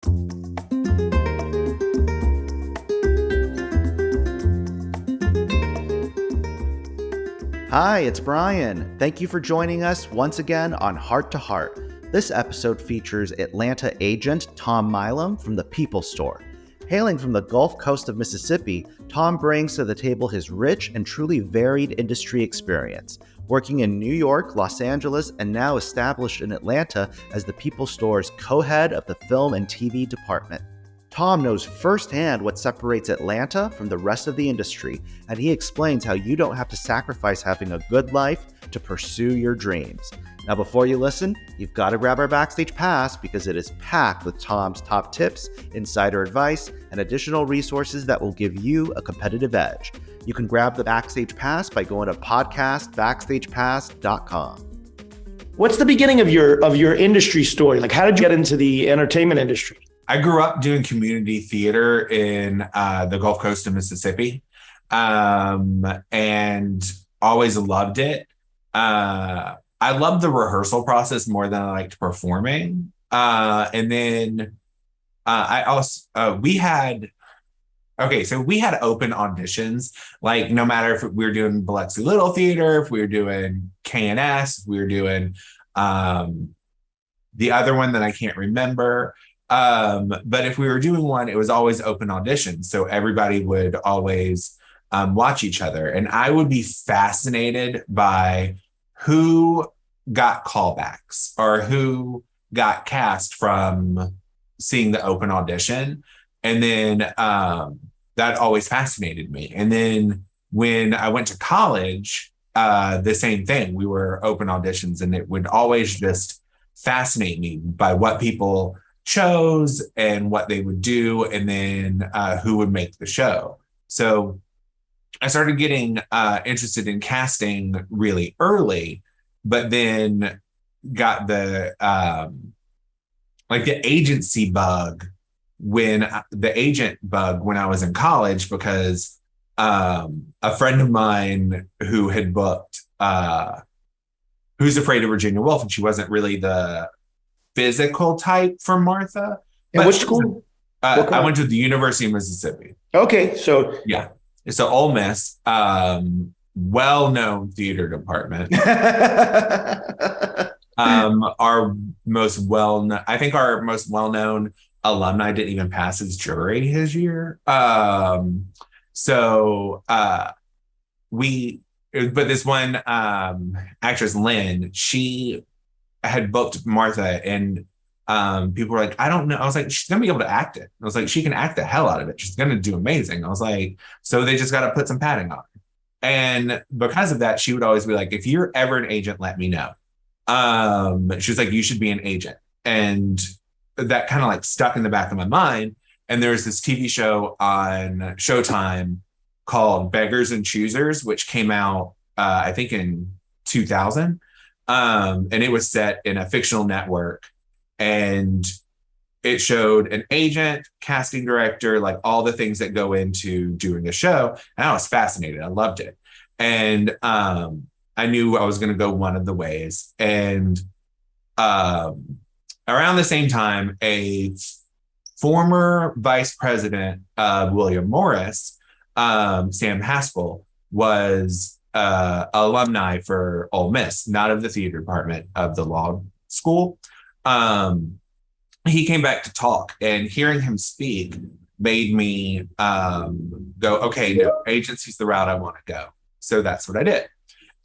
Hi, it's Brian. Thank you for joining us once again on Heart to Heart. This episode features Atlanta agent Thom Milam from the People Store. Hailing from the Gulf Coast of Mississippi, Thom brings to the table his rich and truly varied industry experience, working in New York, Los Angeles, and now established in Atlanta as the People Store's co-head of the film and TV department. Thom knows firsthand what separates Atlanta from the rest of the industry, and he explains how you don't have to sacrifice having a good life to pursue your dreams. Now, before you listen, you've got to grab our Backstage Pass because it is packed with Thom's top tips, insider advice, and additional resources that will give you a competitive edge. You can grab the Backstage Pass by going to podcastbackstagepass.com. What's the beginning of your industry story? Like, how did you get into the entertainment industry? I grew up doing community theater in the Gulf Coast of Mississippi, and always loved it. I loved the rehearsal process more than I liked performing. And then we had open auditions, like no matter if we were doing Biloxi Little Theater, if we were doing KNS, if we were doing the other one that I can't remember. But if we were doing one, it was always open auditions. So everybody would always watch each other. And I would be fascinated by who got callbacks or who got cast from seeing the open audition. And then that always fascinated me. And then when I went to college, the same thing. We were open auditions, and it would always just fascinate me by what people chose and what they would do, and then who would make the show. So I started getting interested in casting really early, but then got the agency bug when I was in college, because a friend of mine who had booked Who's Afraid of Virginia Woolf, and she wasn't really the physical type for Martha. And which school? I went to the University of Mississippi. Okay, so yeah, it's an Ole Miss, well-known theater department. Our most well-known alumni didn't even pass his jury his year. But this one actress, Lynn, she had booked Martha, and people were like, I don't know. I was like, she's gonna be able to act it. I was like, she can act the hell out of it. She's gonna do amazing. I was like, so they just got to put some padding on. And because of that, she would always be like, if you're ever an agent, let me know. She was like, you should be an agent. And that kind of like stuck in the back of my mind. And there's this TV show on Showtime called Beggars and Choosers, which came out, I think in 2000. And it was set in a fictional network, and it showed an agent, casting director, like all the things that go into doing a show. And I was fascinated. I loved it. And I knew I was going to go one of the ways. And around the same time, a former vice president of William Morris, Sam Haspel, was alumni for Ole Miss, not of the theater department, of the law school. He came back to talk, and hearing him speak made me go, okay, no, agency's the route I want to go. So that's what I did.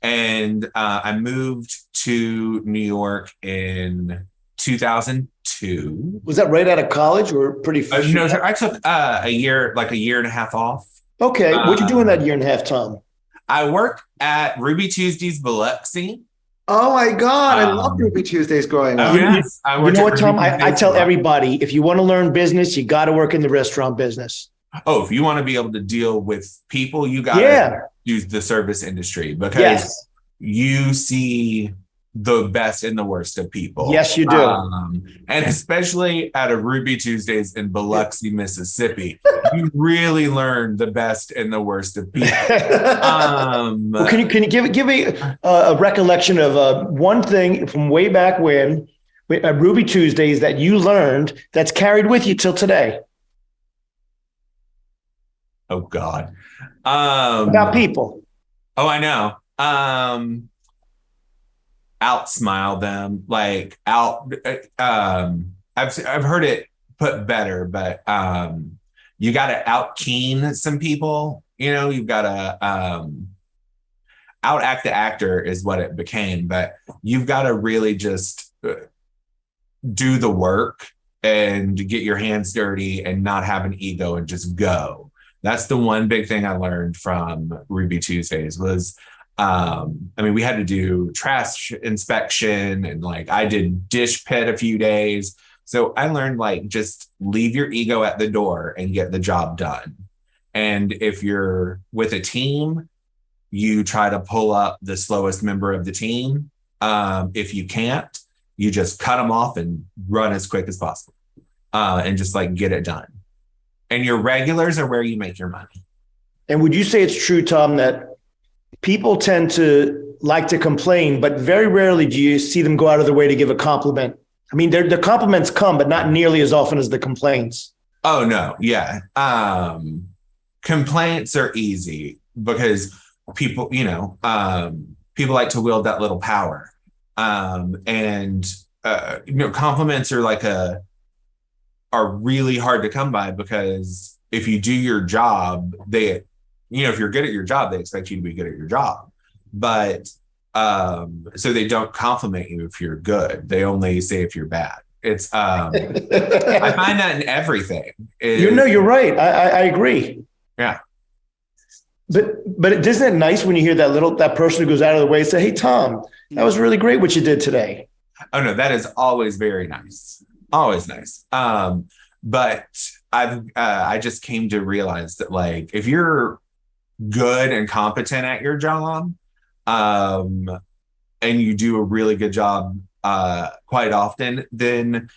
And I moved to New York in 2002. Was that right out of college or pretty fresh? No, I took a year and a half off. Okay. What'd you do in that year and a half, Thom? I worked at Ruby Tuesday's Biloxi. Oh my God, I love Ruby Tuesdays growing up. Yes, you know what, Thom? I tell everybody, if you want to learn business, you got to work in the restaurant business. Oh, if you want to be able to deal with people, you got to use the service industry, because you see the best and the worst of people. Yes, you do. And especially at a Ruby Tuesdays in Biloxi, Mississippi, you really learn the best and the worst of people. Well, can you give me a recollection of one thing from way back when Ruby Tuesdays that you learned that's carried with you till today? Oh God. About people. Oh, I know. Outsmile them, like I've heard it put better, but you got to out keen some people. You've got to outact the actor is what it became, but you've got to really just do the work and get your hands dirty and not have an ego and just go. That's the one big thing I learned from Ruby Tuesdays was, we had to do trash inspection and like I did dish pit a few days. So I learned like just leave your ego at the door and get the job done. And if you're with a team, you try to pull up the slowest member of the team. If you can't, you just cut them off and run as quick as possible and just like get it done. And your regulars are where you make your money. And would you say it's true, Thom, that people tend to like to complain, but very rarely do you see them go out of their way to give a compliment? I mean, the compliments come, but not nearly as often as the complaints. Oh, no. Yeah. Complaints are easy because people, people like to wield that little power. Compliments are really hard to come by because if you do your job, if you're good at your job, they expect you to be good at your job. But so they don't compliment you if you're good. They only say if you're bad. It's I find that in everything. You're right. I agree. Yeah. But isn't it nice when you hear that person who goes out of the way and say, "Hey, Thom, that was really great what you did today." Oh no, that is always very nice. Always nice. But I just came to realize that like if you're good and competent at your job, and you do a really good job quite often, then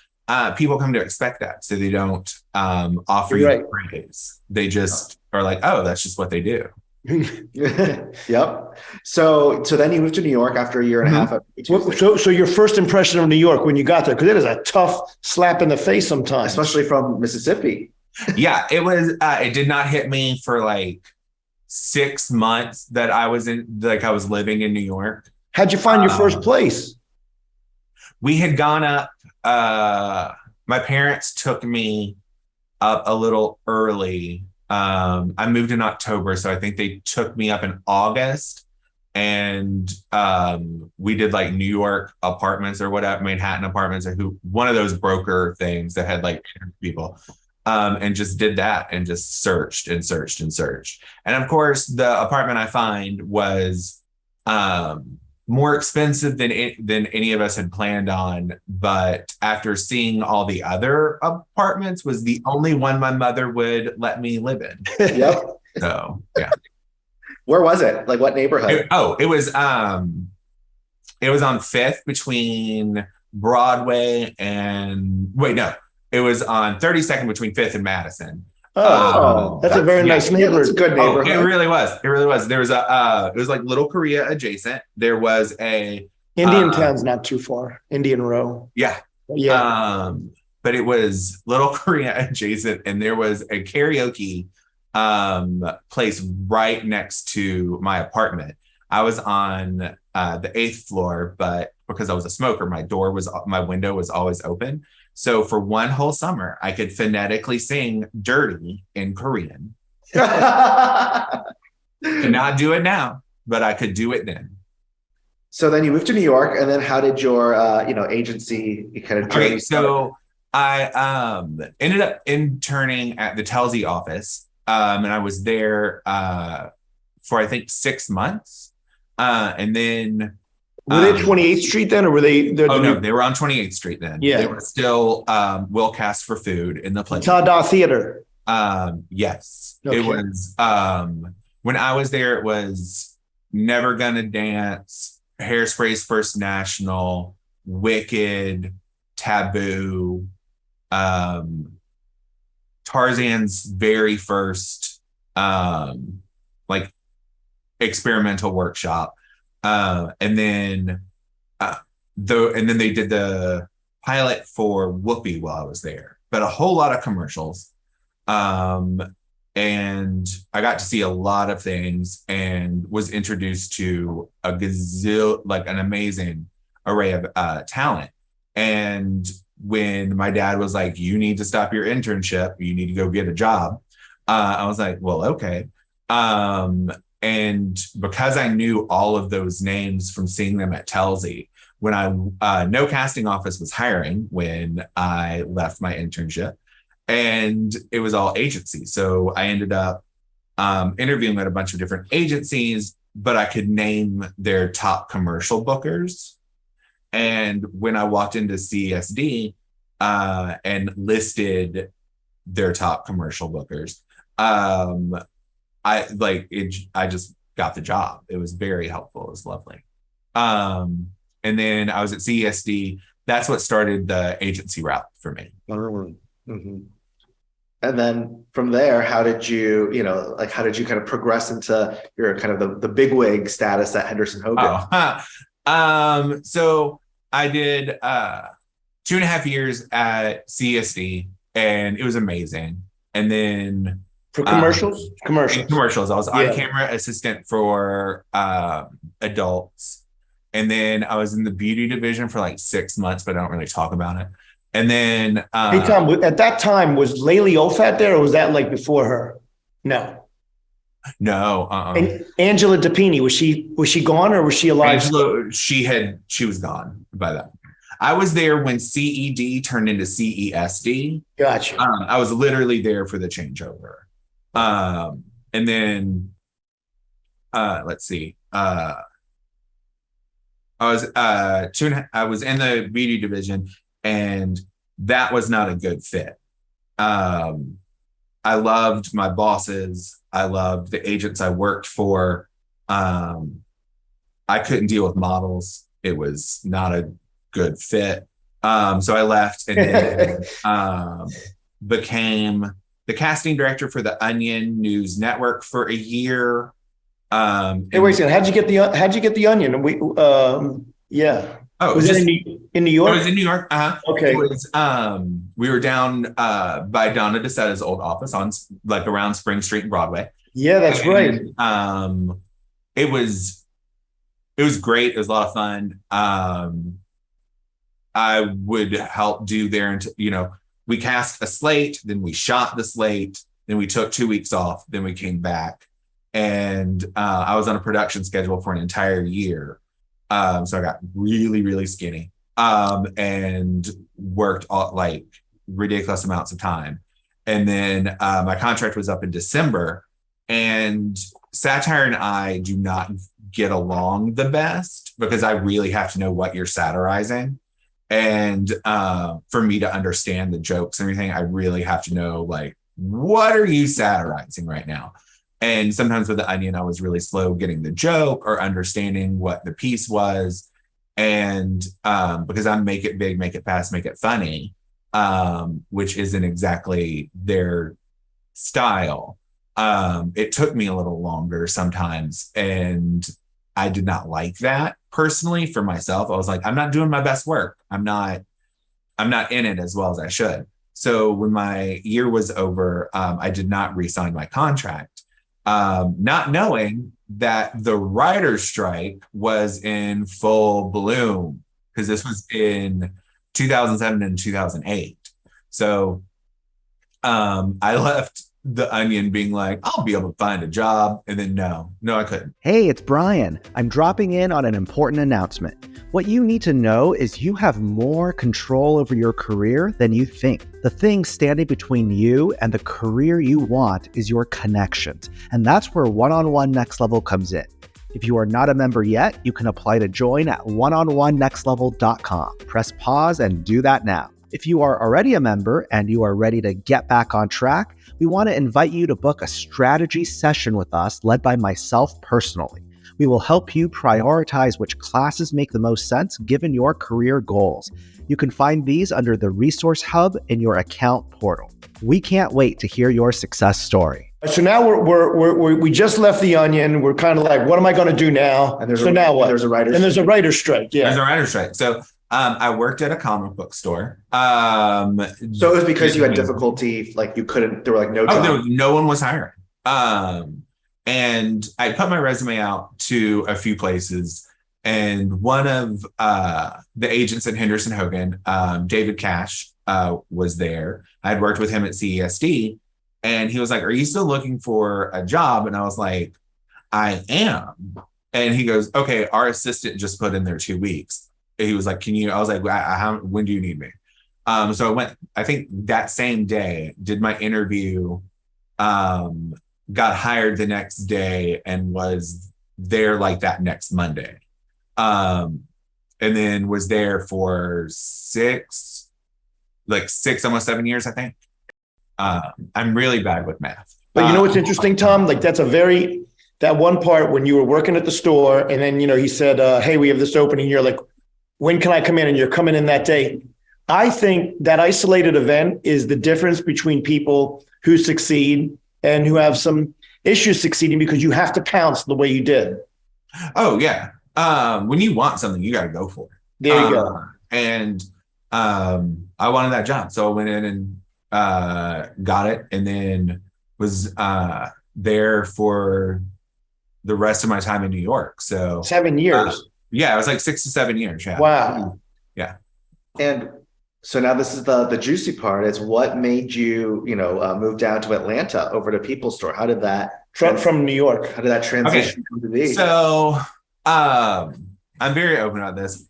people come to expect that. So they don't offer you praise. They just are like, oh, that's just what they do. Yep. So then you moved to New York after a year and a half. So your first impression of New York when you got there, because it is a tough slap in the face sometimes, especially from Mississippi. Yeah, it was. It did not hit me for like 6 months that I was living in New York. How'd you find your first place? We had gone up. My parents took me up a little early. I moved in October, so I think they took me up in August, and we did like New York apartments or whatever, Manhattan apartments, or one of those broker things that had like people, and just did that and just searched and searched and searched. And of course, the apartment I find was more expensive than any of us had planned on. But after seeing all the other apartments, was the only one my mother would let me live in. Yep. So yeah. Where was it? Like what neighborhood? It was on 5th between Broadway and it was on 32nd between 5th and Madison. That's a very nice neighborhood. It's a good neighborhood. It really was. It really was. There was it was like Little Korea adjacent. There was a Indian Town's not too far. Indian Row. Yeah. Yeah. But it was Little Korea adjacent, and there was a karaoke place right next to my apartment. I was on the 8th floor, but because I was a smoker, my window was always open. So for one whole summer, I could phonetically sing "Dirty" in Korean. Cannot do it now, but I could do it then. So then you moved to New York, and then how did your agency kind of journey? Okay, so I ended up interning at the Telsey office, and I was there for I think 6 months, and then. Were they 28th Street then, or were they? No, they were on 28th Street then. Yeah, they were still Will Cast for Food in the place. Tada Theater. Yes, okay. It was. When I was there, it was Never Gonna Dance, Hairspray's First National, Wicked, Taboo, Tarzan's very first like experimental workshop. And then they did the pilot for Whoopi while I was there, but a whole lot of commercials. And I got to see a lot of things and was introduced to an amazing array of talent. And when my dad was like, you need to stop your internship, you need to go get a job, I was like, well, okay. And because I knew all of those names from seeing them at Telsey, when no casting office was hiring when I left my internship, and it was all agencies. So I ended up interviewing at a bunch of different agencies, but I could name their top commercial bookers. And when I walked into CSD and listed their top commercial bookers, I just got the job. It was very helpful. It was lovely. And then I was at CSD. That's what started the agency route for me. Mm-hmm. And then from there, how did you kind of progress into your kind of the bigwig status at Henderson Hogan? So I did 2.5 years at CSD, and it was amazing. And then for commercials. I was on-camera assistant for adults, and then I was in the beauty division for like 6 months, but I don't really talk about it. And then, hey Tom, at that time, was Layli Olfat there, or was that like before her? No. And Angela DePini, was she gone, or was she alive? Angela, she was gone by then. I was there when CED turned into CESD. Gotcha. I was literally there for the changeover. And then, let's see. I was in the beauty division, and that was not a good fit. I loved my bosses. I loved the agents I worked for. I couldn't deal with models. It was not a good fit. So I left and then became the casting director for the Onion News Network for a year. Hey, wait a second. How'd you get the Onion? Yeah. Oh, was it in New York? It was in New York. Okay. It was, we were down by Donna DeSetta's old office on like around Spring Street and Broadway. Yeah, that's right. It was great. It was a lot of fun. I would help do there, we cast a slate, then we shot the slate, then we took 2 weeks off, then we came back, and I was on a production schedule for an entire year. So I got really, really skinny, and worked like ridiculous amounts of time. And then my contract was up in December, and satire and I do not get along the best because I really have to know what you're satirizing. And for me to understand the jokes and everything, I really have to know, like, what are you satirizing right now? And sometimes with the Onion, I was really slow getting the joke or understanding what the piece was. And because I'm make it big, make it fast, make it funny, which isn't exactly their style. It took me a little longer sometimes. And I did not like that personally for myself. I was like, I'm not doing my best work. I'm not in it as well as I should. So when my year was over, I did not re-sign my contract. Not knowing that the writer's strike was in full bloom, because this was in 2007 and 2008. So I left the Onion being like, I'll be able to find a job. And then no, I couldn't. Hey, it's Brian. I'm dropping in on an important announcement. What you need to know is you have more control over your career than you think. The thing standing between you and the career you want is your connections. And that's where One-on-One Next Level comes in. If you are not a member yet, you can apply to join at oneononenextlevel.com. Press pause and do that now. If you are already a member and you are ready to get back on track, we want to invite you to book a strategy session with us led by myself personally. We will help you prioritize which classes make the most sense given your career goals. You can find these under the Resource Hub in your account portal. We can't wait to hear your success story. So now we just left the Onion. We're kind of like, what am I going to do now? And now what? There's a writer's strike. Yeah. There's a writer's strike. So I worked at a comic book store. So it was because you had difficulty, like you couldn't, there were like no jobs. No one was hiring. And I put my resume out to a few places, and one of the agents at Henderson Hogan, David Cash, was there. I'd worked with him at CESD, and he was like, "Are you still looking for a job?" And I was like, "I am." And he goes, "Okay, our assistant just put in there 2 weeks." And he was like, "Can you?" I was like, "When do you need me?" So I went, I think that same day, did my interview, got hired the next day, and was there like that next Monday. And then was there for 6, almost 7 years, I think. I'm really bad with math. But you know what's interesting, Thom? Like that one part when you were working at the store, and then, he said, "Hey, we have this opening." You're like, "When can I come in?" And you're coming in that day. I think that isolated event is the difference between people who succeed and who have some issues succeeding, because you have to pounce the way you did. Oh yeah. When you want something, you got to go for it. There you go. And I wanted that job, so I went in and got it, and then was there for the rest of my time in New York. So 7 years. Yeah, it was like 6 to 7 years. Yeah. Wow. Yeah. And so now this is the juicy part, is what made you, move down to Atlanta over to People Store? How did that from New York? How did that transition come to be? So I'm very open about this.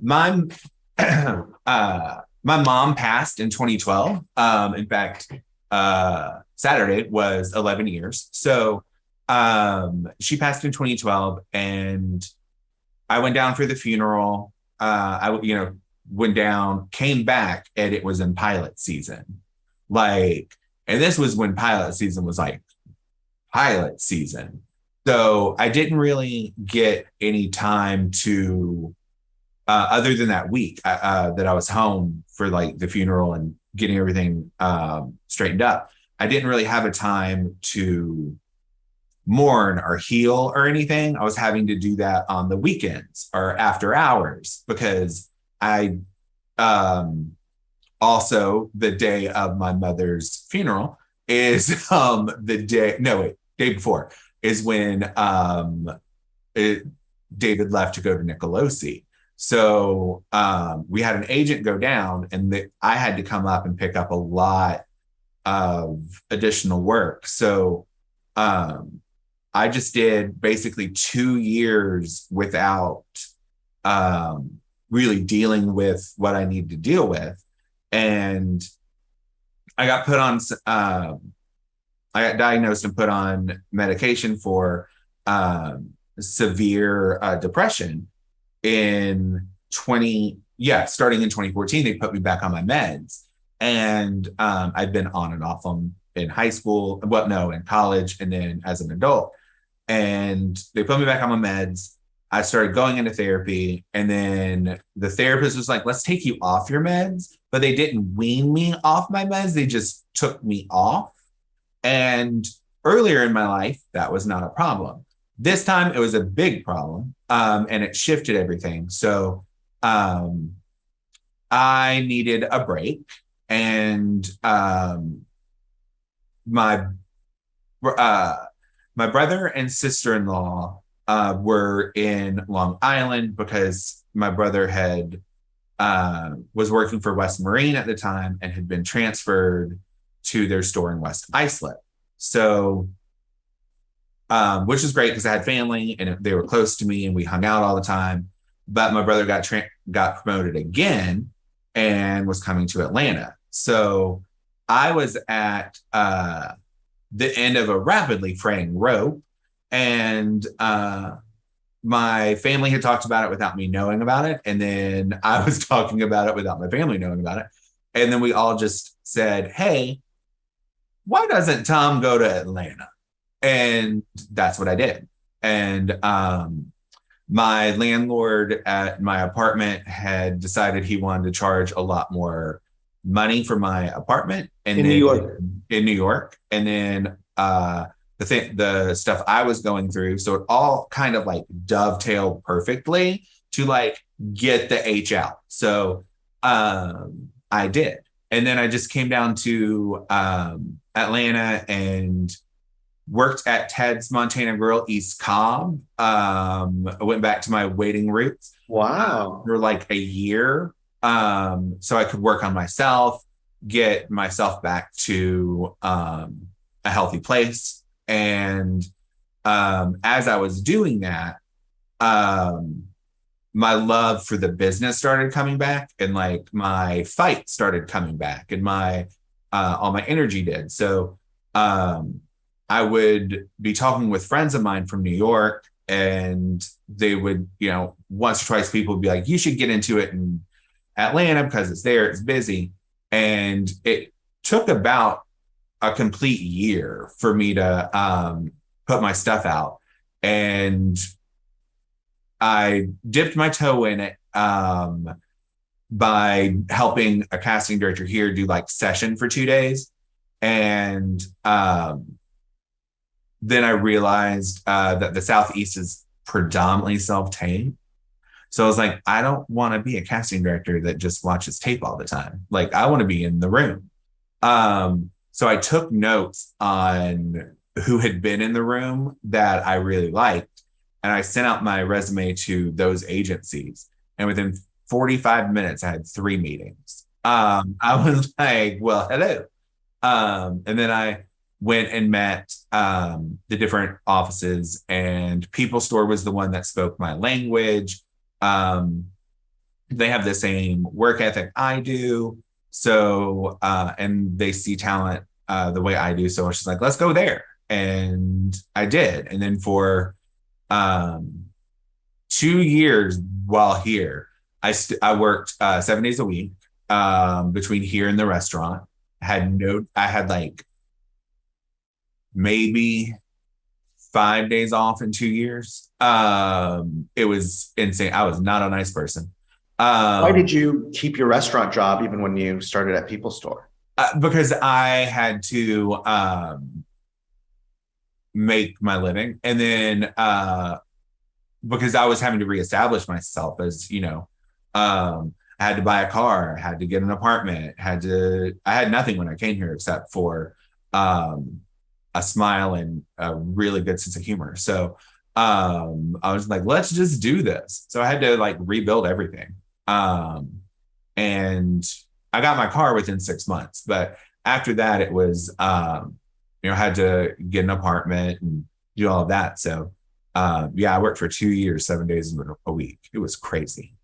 My mom passed in 2012. In fact, Saturday was 11 years. So she passed in 2012, and I went down for the funeral. I went down, came back, and it was in pilot season. And this was when pilot season was like pilot season. So I didn't really get any time to, other than that week that I was home for like the funeral and getting everything straightened up. I didn't really have a time to mourn or heal or anything. I was having to do that on the weekends or after hours, because I also, the day of my mother's funeral is day before is when David left to go to Nicolosi. So we had an agent go down, and I had to come up and pick up a lot of additional work. So I just did basically 2 years without really dealing with what I need to deal with. And I got put on, I got diagnosed and put on medication for severe depression starting in 2014. They put me back on my meds, and I've been on and off them in high school, in college, and then as an adult. And they put me back on my meds. I started going into therapy, and then the therapist was like, "Let's take you off your meds." But they didn't wean me off my meds. They just took me off. And earlier in my life, that was not a problem. This time it was a big problem, and it shifted everything. So I needed a break, and my brother and sister-in-law were in Long Island, because my brother was working for West Marine at the time and had been transferred to their store in West Islip. So, which is great because I had family and they were close to me and we hung out all the time. But my brother got promoted again and was coming to Atlanta. So I was at the end of a rapidly fraying rope, and my family had talked about it without me knowing about it. And then I was talking about it without my family knowing about it. And then we all just said, "Hey, why doesn't Thom go to Atlanta?" And that's what I did. And my landlord at my apartment had decided he wanted to charge a lot more money for my apartment in New York. And then the stuff I was going through. So it all kind of like dovetailed perfectly to like, get the H out. So I did. And then I just came down to Atlanta and worked at Ted's Montana Grill, East Cobb. I went back to my waiting roots. Wow. For like a year. So I could work on myself, get myself back to a healthy place. And as I was doing that, my love for the business started coming back, and like my fight started coming back, and my all my energy did. So I would be talking with friends of mine from New York, and they would, once or twice people would be like, you should get into it in Atlanta because it's there, it's busy. And it took about a complete year for me to put my stuff out. And I dipped my toe in it by helping a casting director here do like session for 2 days. And then I realized that the Southeast is predominantly self-tape. So I was like, I don't want to be a casting director that just watches tape all the time. Like, I want to be in the room. So I took notes on who had been in the room that I really liked. And I sent out my resume to those agencies. And within 45 minutes, I had 3 meetings. I was like, well, hello. And then I went and met the different offices, and People Store was the one that spoke my language. They have the same work ethic I do. So, and they see talent the way I do. So she's like, let's go there. And I did. And then for 2 years while here, I worked 7 days a week between here and the restaurant. I had like maybe 5 days off in 2 years. It was insane. I was not a nice person. Why did you keep your restaurant job even when you started at People Store? Because I had to make my living. And then because I was having to reestablish myself as, I had to buy a car, I had to get an apartment, I had nothing when I came here except for a smile and a really good sense of humor. So I was like, let's just do this. So I had to like rebuild everything. And I got my car within 6 months, but after that it was, I had to get an apartment and do all of that. So I worked for 2 years, 7 days a week. It was crazy.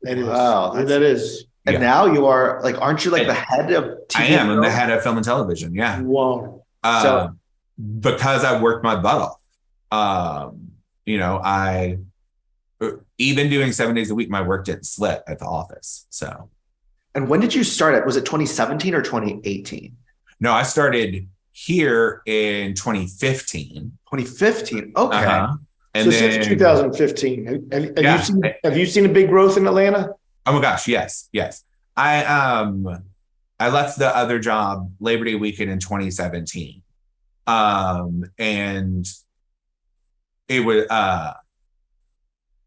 Wow, that is. And now you are like, aren't you like the head of TV? I am. I'm the head of film and television. Yeah. Wow. So because I worked my butt off. I even doing 7 days a week, my work didn't slip at the office. So. And when did you start it? Was it 2017 or 2018? No, I started here in 2015. 2015. Okay. Uh-huh. And so then, since 2015, have you seen a big growth in Atlanta? Oh my gosh, yes. I left the other job Labor Day weekend in 2017. And it was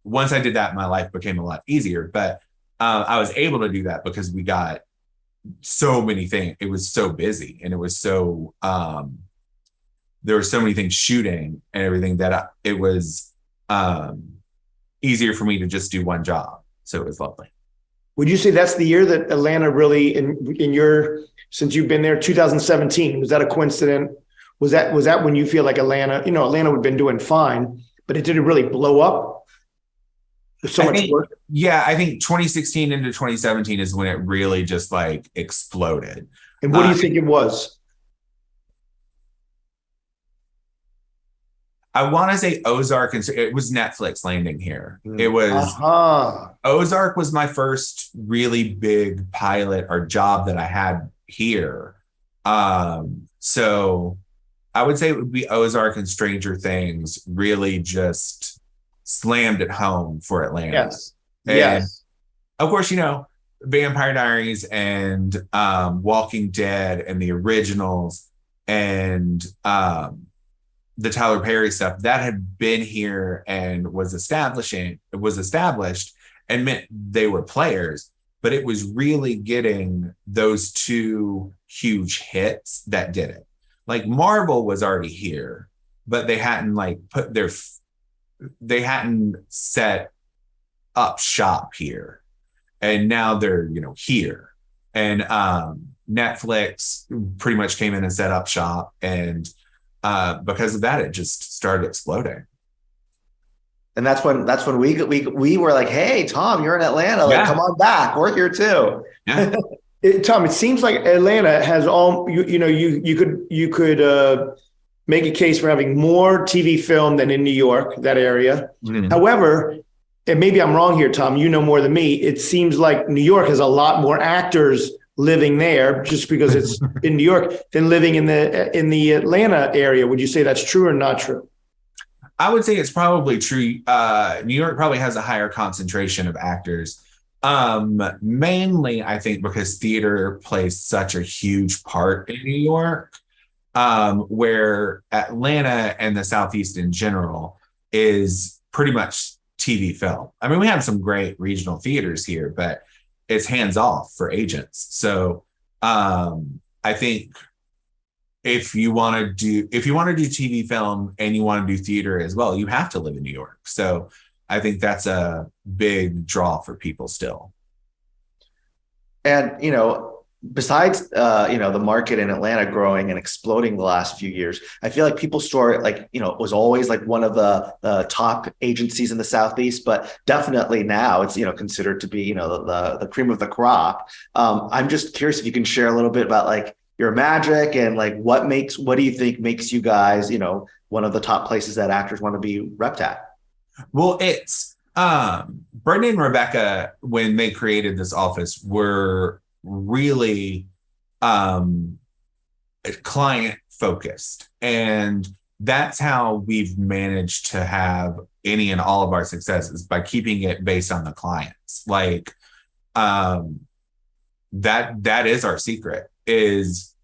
once I did that, my life became a lot easier. But I was able to do that because we got so many things. It was so busy, and it was so there were so many things shooting and everything that it was easier for me to just do one job. So it was lovely. Would you say that's the year that Atlanta really, in your, since you've been there, 2017, was that a coincidence? Was that when you feel like Atlanta would have been doing fine, but it didn't really blow up? There's so much work. Yeah, I think 2016 into 2017 is when it really just like exploded. And what do you think it was? I want to say Ozark, and it was Netflix landing here. It was Ozark was my first really big pilot or job that I had here. So I would say it would be Ozark and Stranger Things really just slammed it home for Atlanta. Yes. And yes. Of course, Vampire Diaries and Walking Dead and the originals and the Tyler Perry stuff that had been here and was established. and meant they were players, but it was really getting those two huge hits that did it. Like Marvel was already here, but they hadn't like they hadn't set up shop here. And now they're, here. And Netflix pretty much came in and set up shop. And because of that, it just started exploding. And that's when we were like, hey, Thom, you're in Atlanta. Like, come on back. We're here too. Yeah. Thom, it seems like Atlanta has you could make a case for having more TV film than in New York, that area. Mm-hmm. However, and maybe I'm wrong here, Thom, you know more than me, it seems like New York has a lot more actors living there just because it's in New York than living in the Atlanta area. Would you say that's true or not true? I would say it's probably true. New York probably has a higher concentration of actors. Mainly, I think, because theater plays such a huge part in New York, where Atlanta and the Southeast in general is pretty much TV film. I mean, we have some great regional theaters here, but it's hands off for agents. So I think if you want to do TV film and you want to do theater as well, you have to live in New York. So I think that's a big draw for people still. And, besides, the market in Atlanta growing and exploding the last few years, I feel like People Store, was always like one of the top agencies in the Southeast, but definitely now it's, considered to be, the cream of the crop. I'm just curious if you can share a little bit about like your magic and like what do you think makes you guys, one of the top places that actors want to be repped at? Well, it's Brendan and Rebecca, when they created this office, were really client focused, and that's how we've managed to have any and all of our successes, by keeping it based on the clients. Like that is our secret. Is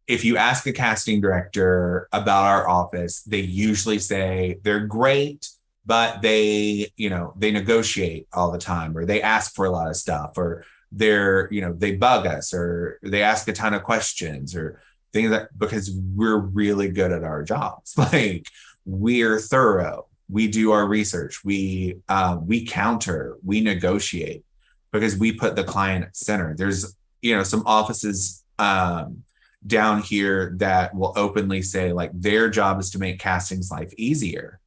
if you ask a casting director about our office, they usually say they're great, but they negotiate all the time, or they ask for a lot of stuff, or they bug us, or they ask a ton of questions, or things that, because we're really good at our jobs. Like, we're thorough. We do our research. We counter, we negotiate, because we put the client at center. There's, some offices down here that will openly say like their job is to make casting's life easier.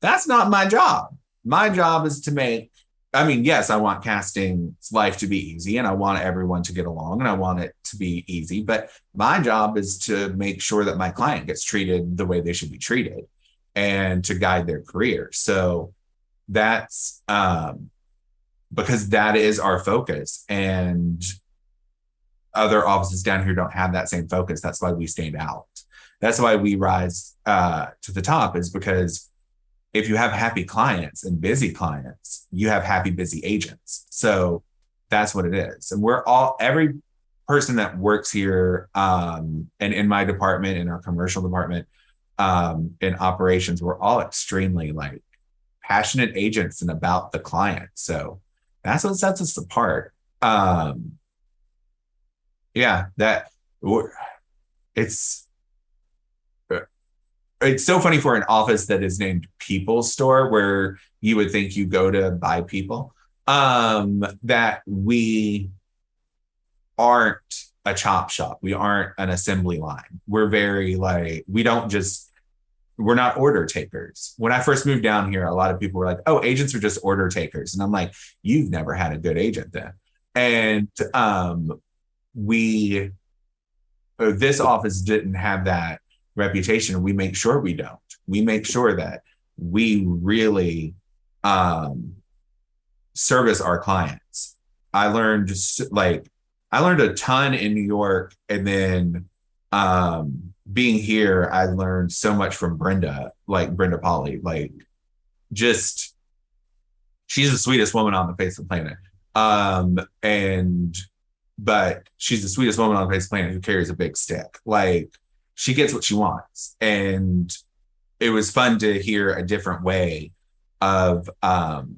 That's not my job. My job is to make, yes, I want casting's life to be easy, and I want everyone to get along, and I want it to be easy. But my job is to make sure that my client gets treated the way they should be treated, and to guide their career. So that's because that is our focus, and other offices down here don't have that same focus. That's why we stand out. That's why we rise to the top, is because if you have happy clients and busy clients, you have happy, busy agents. So that's what it is. And every person that works here, and in my department, in our commercial department, in operations, we're all extremely like passionate agents and about the client. So that's what sets us apart. It's so funny for an office that is named People Store, where you would think you go to buy people, that we aren't a chop shop. We aren't an assembly line. We're very like, we're not order takers. When I first moved down here, a lot of people were like, oh, agents are just order takers. And I'm like, you've never had a good agent then. And this office didn't have that reputation. We make sure we don't. We make sure that we really service our clients. I learned a ton in New York, and then being here, I learned so much from Brenda Polly. Like, just, she's the sweetest woman on the face of the planet. But she's the sweetest woman on the face of the planet who carries a big stick. Like, she gets what she wants. And it was fun to hear a different way of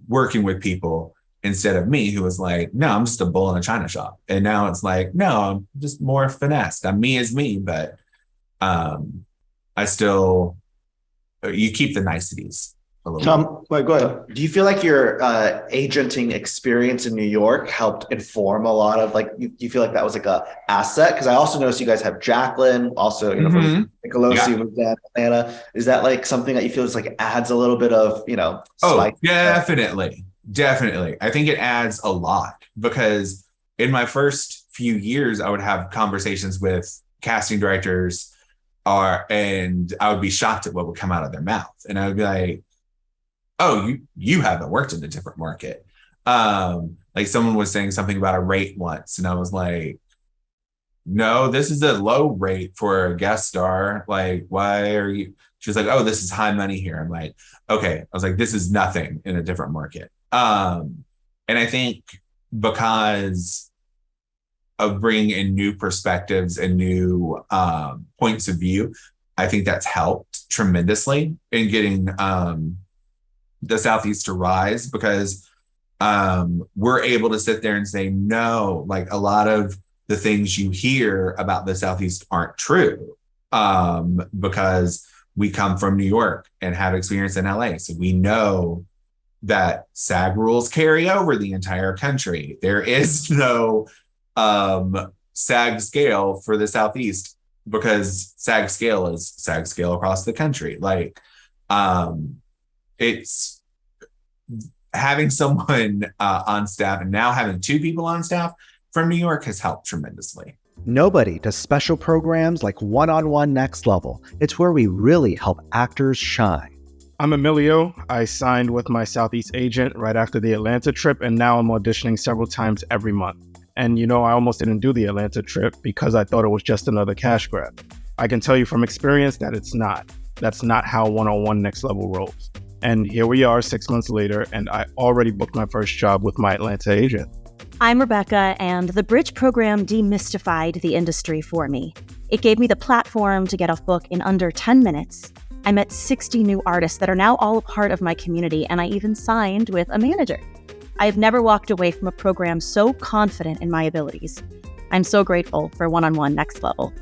working with people instead of me, who was like, no, I'm just a bull in a china shop. And now it's like, no, I'm just more finessed. I'm me as me, but I still, you keep the niceties a little bit. Tom, wait, go ahead. Do you feel like your agenting experience in New York helped inform a lot of like, you feel like that was like a asset? Because I also noticed you guys have Jacqueline, also, from Nicolosi was in Atlanta. Is that like something that you feel is like adds a little bit of, Oh, spice? definitely. I think it adds a lot because in my first few years, I would have conversations with casting directors and I would be shocked at what would come out of their mouth. And I would be like, oh, you haven't worked in a different market. Like someone was saying something about a rate once, and I was like, no, this is a low rate for a guest star. Like, why are you? She was like, oh, this is high money here. I'm like, okay. I was like, this is nothing in a different market. And I think because of bringing in new perspectives and new points of view, I think that's helped tremendously in getting the Southeast to rise, because we're able to sit there and say, no, like a lot of the things you hear about the Southeast aren't true, because we come from New York and have experience in LA. So we know that SAG rules carry over the entire country. There is no SAG scale for the Southeast because SAG scale is SAG scale across the country. Like, it's having someone on staff, and now having two people on staff from New York has helped tremendously. Nobody does special programs like One-on-One Next Level. It's where we really help actors shine. I'm Emilio. I signed with my Southeast agent right after the Atlanta trip, and now I'm auditioning several times every month. And I almost didn't do the Atlanta trip because I thought it was just another cash grab. I can tell you from experience that it's not. That's not how One-on-One Next Level rolls. And here we are 6 months later, and I already booked my first job with my Atlanta agent. I'm Rebecca, and the Bridge program demystified the industry for me. It gave me the platform to get off book in under 10 minutes. I met 60 new artists that are now all a part of my community, and I even signed with a manager. I have never walked away from a program so confident in my abilities. I'm so grateful for One-on-One Next Level.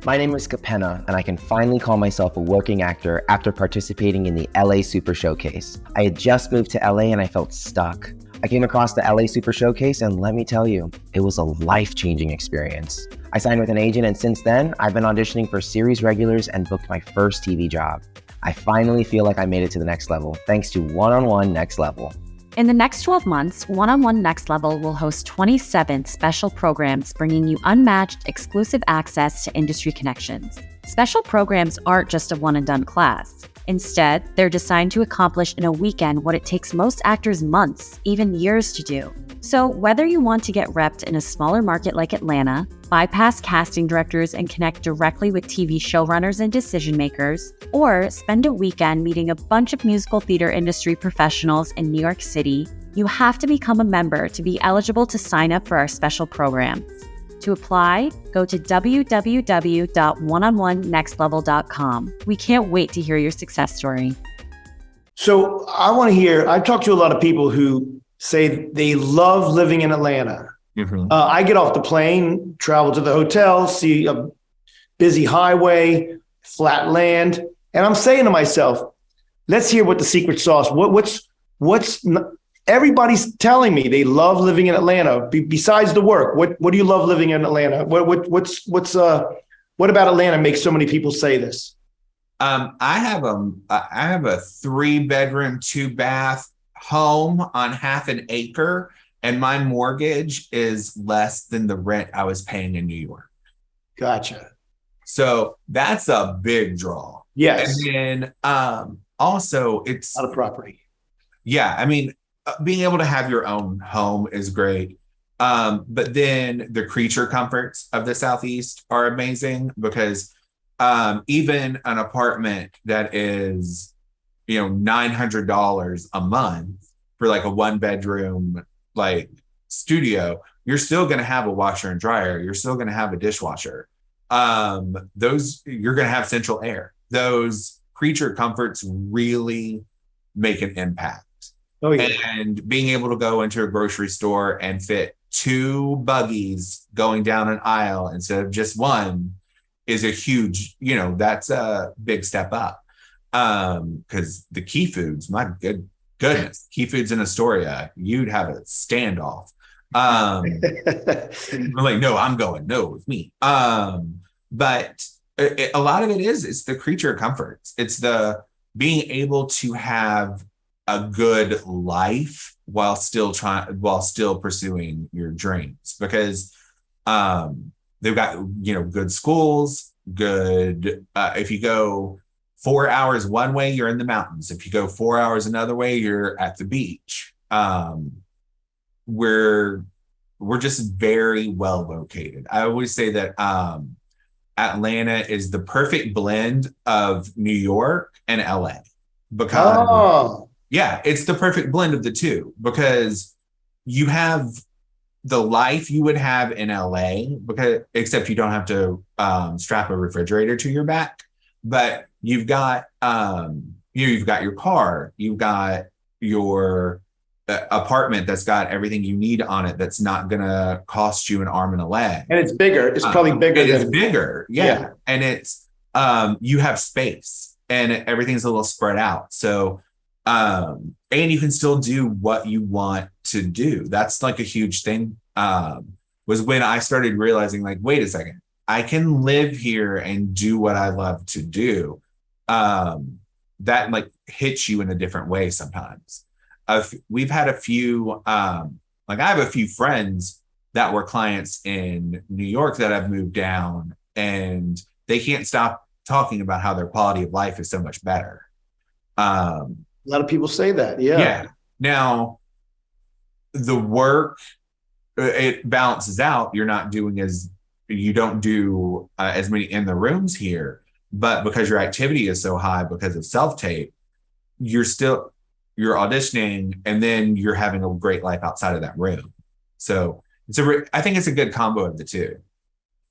My name is Capenna, and I can finally call myself a working actor after participating in the LA Super Showcase. I had just moved to LA and I felt stuck. I came across the LA Super Showcase, and let me tell you, it was a life-changing experience. I signed with an agent, and since then, I've been auditioning for series regulars and booked my first TV job. I finally feel like I made it to the next level, thanks to One-on-One Next Level. In the next 12 months, One-on-One Next Level will host 27 special programs bringing you unmatched, exclusive access to industry connections. Special programs aren't just a one-and-done class. Instead, they're designed to accomplish in a weekend what it takes most actors months, even years to do. So whether you want to get repped in a smaller market like Atlanta, bypass casting directors and connect directly with TV showrunners and decision makers, or spend a weekend meeting a bunch of musical theater industry professionals in New York City, you have to become a member to be eligible to sign up for our special programs. To apply, go to www.oneononenextlevel.com. We can't wait to hear your success story. So I've talked to a lot of people who say they love living in Atlanta. Mm-hmm. I get off the plane, travel to the hotel, see a busy highway, flat land. And I'm saying to myself, let's hear what the secret sauce, everybody's telling me they love living in Atlanta. Besides the work, what do you love living in Atlanta? What about Atlanta makes so many people say this? I have a 3-bedroom, 2-bath home on half an acre, and my mortgage is less than the rent I was paying in New York. Gotcha. So that's a big draw. Yes. And then also it's not a property. Yeah. I mean, being able to have your own home is great. But then the creature comforts of the Southeast are amazing, because even an apartment that is, $900 a month for like a 1-bedroom like studio, you're still going to have a washer and dryer. You're still going to have a dishwasher. You're going to have central air. Those creature comforts really make an impact. Oh yeah. And being able to go into a grocery store and fit 2 buggies going down an aisle instead of just one is a huge, that's a big step up. Because the Key Foods, my goodness, Key Foods in Astoria, you'd have a standoff. I'm like, no, I'm going, no, it's me. But a lot of it's the creature comforts. It's the being able to have a good life while still pursuing your dreams, because they've got good schools, good if you go 4 hours one way, you're in the mountains. If you go 4 hours another way, you're at the beach. We're just very well located. I always say that Atlanta is the perfect blend of New York and LA, because yeah, it's the perfect blend of the two, because you have the life you would have in LA, except you don't have to strap a refrigerator to your back, but you've got you've got your car, you've got your apartment that's got everything you need on it, that's not gonna cost you an arm and a leg, and it's bigger. It's probably bigger. It's bigger, yeah. And it's you have space, and everything's a little spread out. So and you can still do what you want to do. That's like a huge thing. Was when I started realizing, like, wait a second, I can live here and do what I love to do. That like hits you in a different way sometimes. We've had a few, like I have a few friends that were clients in New York that have moved down, and they can't stop talking about how their quality of life is so much better. A lot of people say that. Yeah. Yeah. Now, the work, it balances out. You don't do as many in the rooms here, but because your activity is so high because of self-tape, you're auditioning, and then you're having a great life outside of that room. So I think it's a good combo of the two.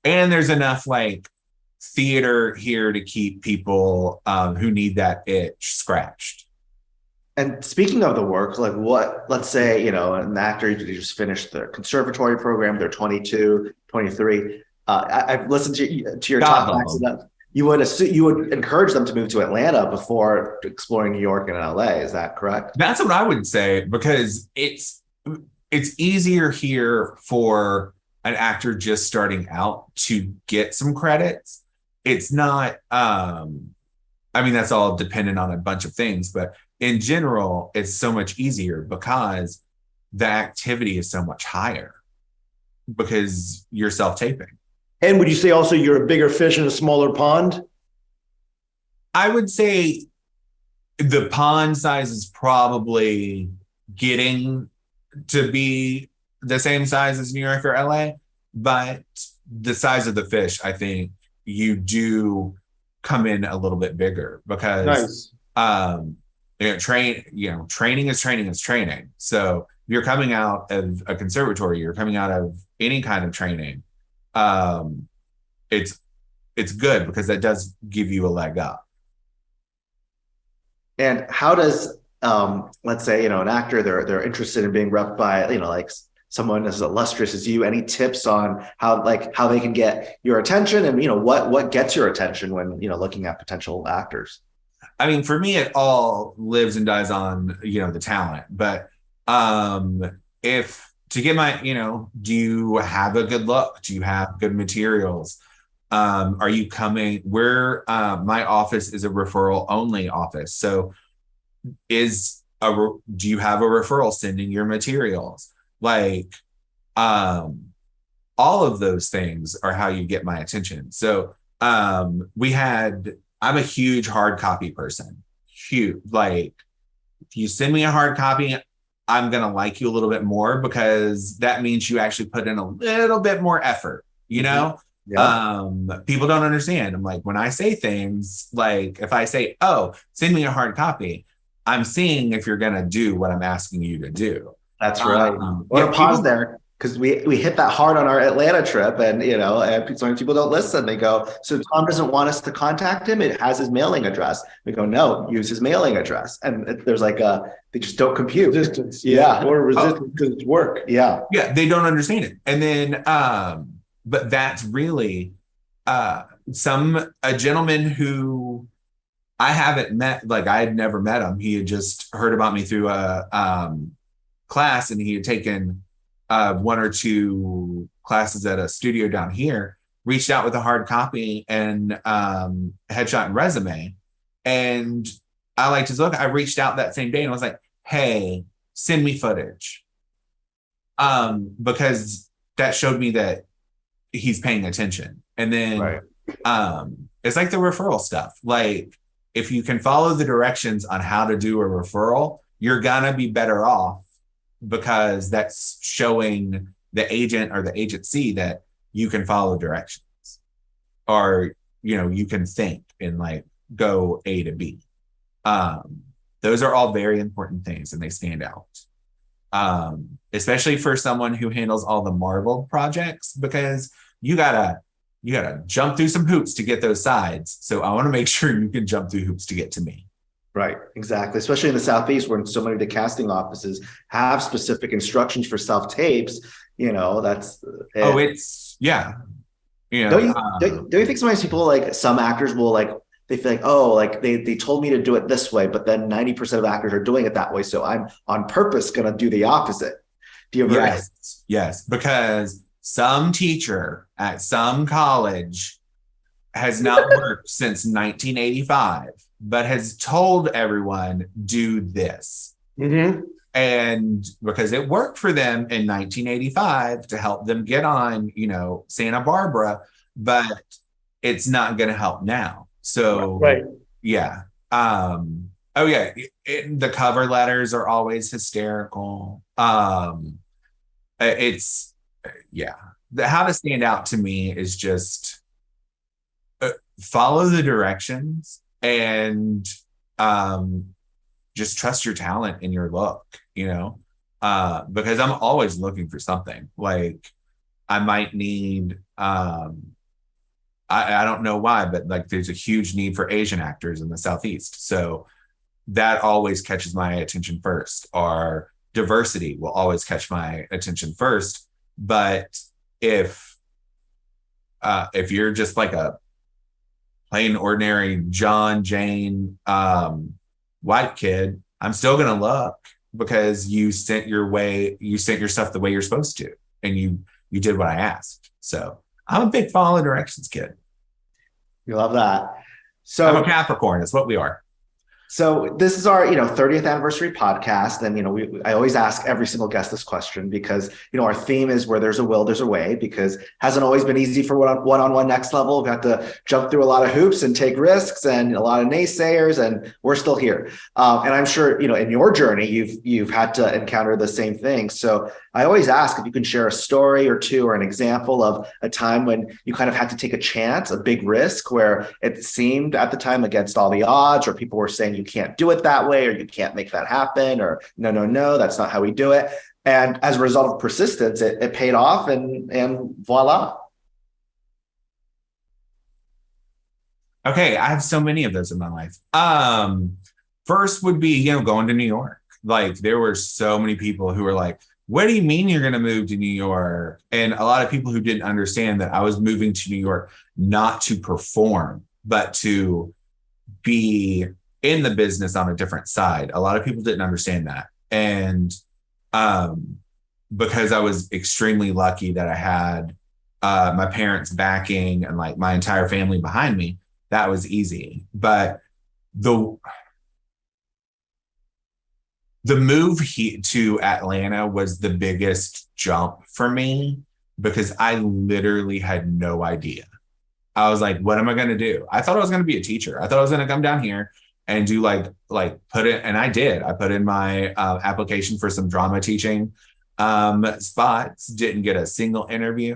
And there's enough like theater here to keep people who need that itch scratched. And speaking of the work, like let's say, an actor, they just finished their conservatory program, they're 22, 23. I've listened to your top accident. You would encourage them to move to Atlanta before exploring New York and LA. Is that correct? That's what I would say, because it's easier here for an actor just starting out to get some credits. It's not, that's all dependent on a bunch of things, but in general, it's so much easier because the activity is so much higher because you're self-taping. And would you say also you're a bigger fish in a smaller pond? I would say the pond size is probably getting to be the same size as New York or LA, but the size of the fish, I think you do come in a little bit bigger, because training is training. So if you're coming out of a conservatory, you're coming out of any kind of training, it's good because that does give you a leg up. And how does let's say an actor, they're interested in being repped by like someone as illustrious as you, any tips on how they can get your attention, and what gets your attention when looking at potential actors? I mean, for me, it all lives and dies on the talent, but if to get my, do you have a good look? Do you have good materials? Are you coming where my office is a referral only office? So do you have a referral sending your materials? Like, all of those things are how you get my attention. So I'm a huge hard copy person. Huge. Like, if you send me a hard copy, I'm going to like you a little bit more, because that means you actually put in a little bit more effort, Yeah. People don't understand. I'm like, when I say things, like if I say, oh, send me a hard copy, I'm seeing if you're going to do what I'm asking you to do. That's right. Pause there. because we hit that hard on our Atlanta trip, and and so many people don't listen. They go, so Thom doesn't want us to contact him. It has his mailing address. We go, no, use his mailing address. And there's like they just don't compute. Resistance, Yeah. or resistance because it's work. Yeah, they don't understand it. And then, but that's really a gentleman who I haven't met. Like, I had never met him. He had just heard about me through a class, and he had taken one or two classes at a studio down here, reached out with a hard copy and headshot and resume. And I liked his look. I reached out that same day and I was like, hey, send me footage. Because that showed me that he's paying attention. And then it's like the referral stuff. Like, if you can follow the directions on how to do a referral, you're gonna be better off, because that's showing the agent or the agency that you can follow directions, or you can think and like go A to B. Those are all very important things, and they stand out, especially for someone who handles all the Marvel projects, because you gotta jump through some hoops to get those sides. So I want to make sure you can jump through hoops to get to me. right, exactly. Especially in the Southeast, where so many of the casting offices have specific instructions for self-tapes. That's It's don't you think sometimes people, like some actors will, like, they feel like, oh, like they told me to do it this way, but then 90% of actors are doing it that way, so I'm on purpose going to do the opposite. Do you ever? Yes, because some teacher at some college has not worked since 1985, but has told everyone, do this. Mm-hmm. And because it worked for them in 1985 to help them get on, Santa Barbara, but it's not going to help now. So, yeah. The cover letters are always hysterical. It's, how to stand out to me is just follow the directions and just trust your talent and your look, because I'm always looking for something. Like, I might need, I don't know why, but like there's a huge need for Asian actors in the Southeast. So that always catches my attention first, or diversity will always catch my attention first. But if you're just like a plain ordinary John, Jane, white kid, I'm still going to look, because you sent your stuff the way you're supposed to, and you did what I asked. So I'm a big follow directions kid. You love that. So I'm a Capricorn. That's what we are. So this is our 30th anniversary podcast, and I always ask every single guest this question, because our theme is where there's a will, there's a way, because it hasn't always been easy for one-on-one next level. We've got to jump through a lot of hoops and take risks, and a lot of naysayers, and we're still here. And I'm sure in your journey you've had to encounter the same thing. So I always ask if you can share a story or two, or an example of a time when you kind of had to take a chance, a big risk, where it seemed at the time against all the odds, or people were saying you can't do it that way, or you can't make that happen, or no, that's not how we do it. And as a result of persistence, it paid off, and voila. Okay, I have so many of those in my life. First would be, going to New York. Like, there were so many people who were like, what do you mean you're going to move to New York? And a lot of people who didn't understand that I was moving to New York not to perform, but to be in the business on a different side. A lot of people didn't understand that. And because I was extremely lucky that I had my parents backing and like my entire family behind me, that was easy. But the move to Atlanta was the biggest jump for me, because I literally had no idea. I was like, what am I going to do? I thought I was going to be a teacher. I thought I was going to come down here and do like put it. And I did. I put in my application for some drama teaching spots, didn't get a single interview,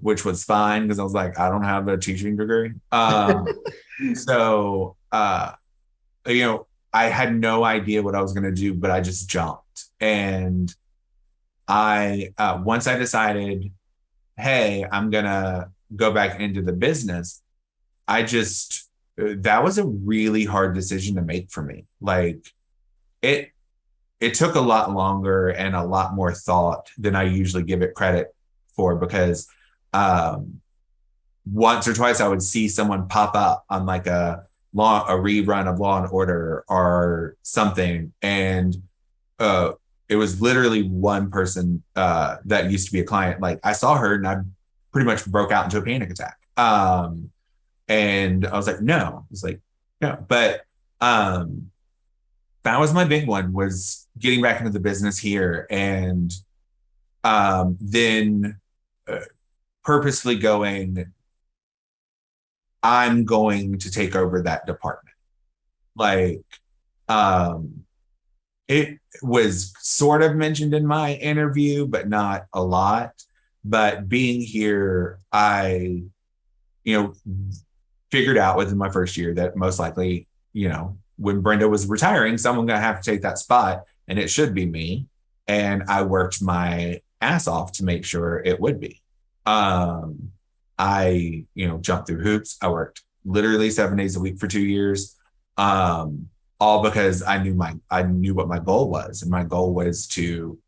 which was fine, because I was like, I don't have a teaching degree. So, I had no idea what I was going to do, but I just jumped. And once I decided, hey, I'm gonna go back into the business, that was a really hard decision to make for me. Like it took a lot longer and a lot more thought than I usually give it credit for, because once or twice I would see someone pop up on like a rerun of Law and Order or something, and it was literally one person that used to be a client. Like I saw her and I pretty much broke out into a panic attack. And I was like, no. It's like, no. But that was my big one, was getting back into the business here, and then purposefully going, I'm going to take over that department. Like, it was sort of mentioned in my interview, but not a lot. But being here, I, figured out within my first year that most likely, when Brenda was retiring, someone gonna have to take that spot, and it should be me. And I worked my ass off to make sure it would be. I, jumped through hoops. I worked literally 7 days a week for 2 years. All because I knew what my goal was. And my goal was to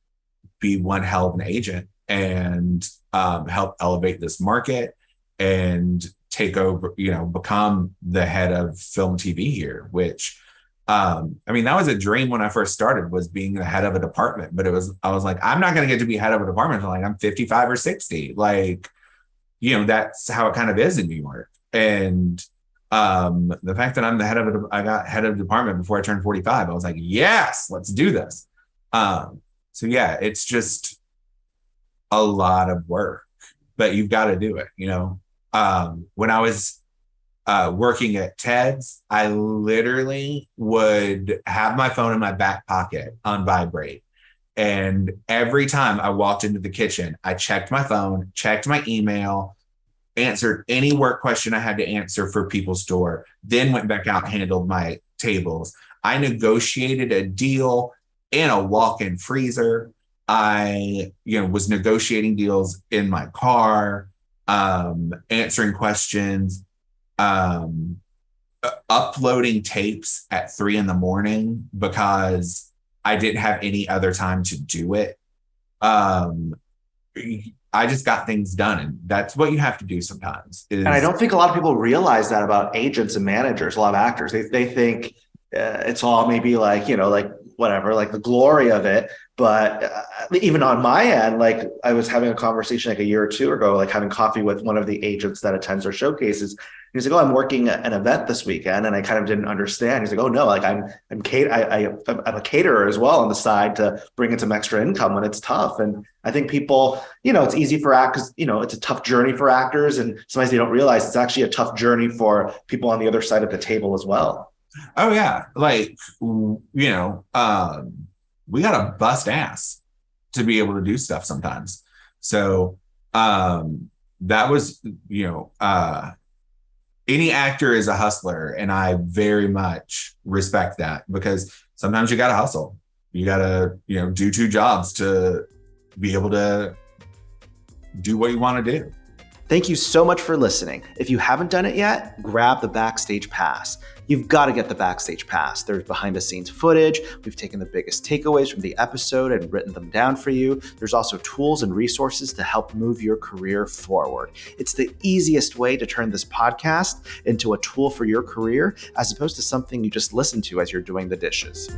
be one hell of an agent and help elevate this market and take over, become the head of film TV here, which, that was a dream when I first started, was being the head of a department. But I was like, I'm not going to get to be head of a department until like I'm 55 or 60. Like, that's how it kind of is in New York. And the fact that I'm I got head of department before I turned 45, I was like, yes, let's do this. So yeah, it's just a lot of work, but you've got to do it. When I was working at Ted's, I literally would have my phone in my back pocket on vibrate. And every time I walked into the kitchen, I checked my phone, checked my email, answered any work question I had to answer for People's Store, then went back out and handled my tables. I negotiated a deal in a walk-in freezer. I, was negotiating deals in my car, answering questions, uploading tapes at 3 a.m. because I didn't have any other time to do it. I just got things done, and that's what you have to do sometimes. And I don't think a lot of people realize that about agents and managers, a lot of actors. They think it's all maybe like, like whatever, like the glory of it. But even on my end, like I was having a conversation like a year or two ago, like having coffee with one of the agents that attends our showcases. He's like, oh, I'm working at an event this weekend. And I kind of didn't understand. He's like, oh no, like I'm a caterer as well on the side to bring in some extra income when it's tough. And I think people, it's easy for actors, it's a tough journey for actors. And sometimes they don't realize it's actually a tough journey for people on the other side of the table as well. Oh yeah. Like, we got to bust ass to be able to do stuff sometimes. So that was, any actor is a hustler. And I very much respect that, because sometimes you got to hustle. You got to, do 2 jobs to be able to do what you want to do. Thank you so much for listening. If you haven't done it yet, grab the Backstage Pass. You've got to get the Backstage Pass. There's behind the scenes footage. We've taken the biggest takeaways from the episode and written them down for you. There's also tools and resources to help move your career forward. It's the easiest way to turn this podcast into a tool for your career, as opposed to something you just listen to as you're doing the dishes.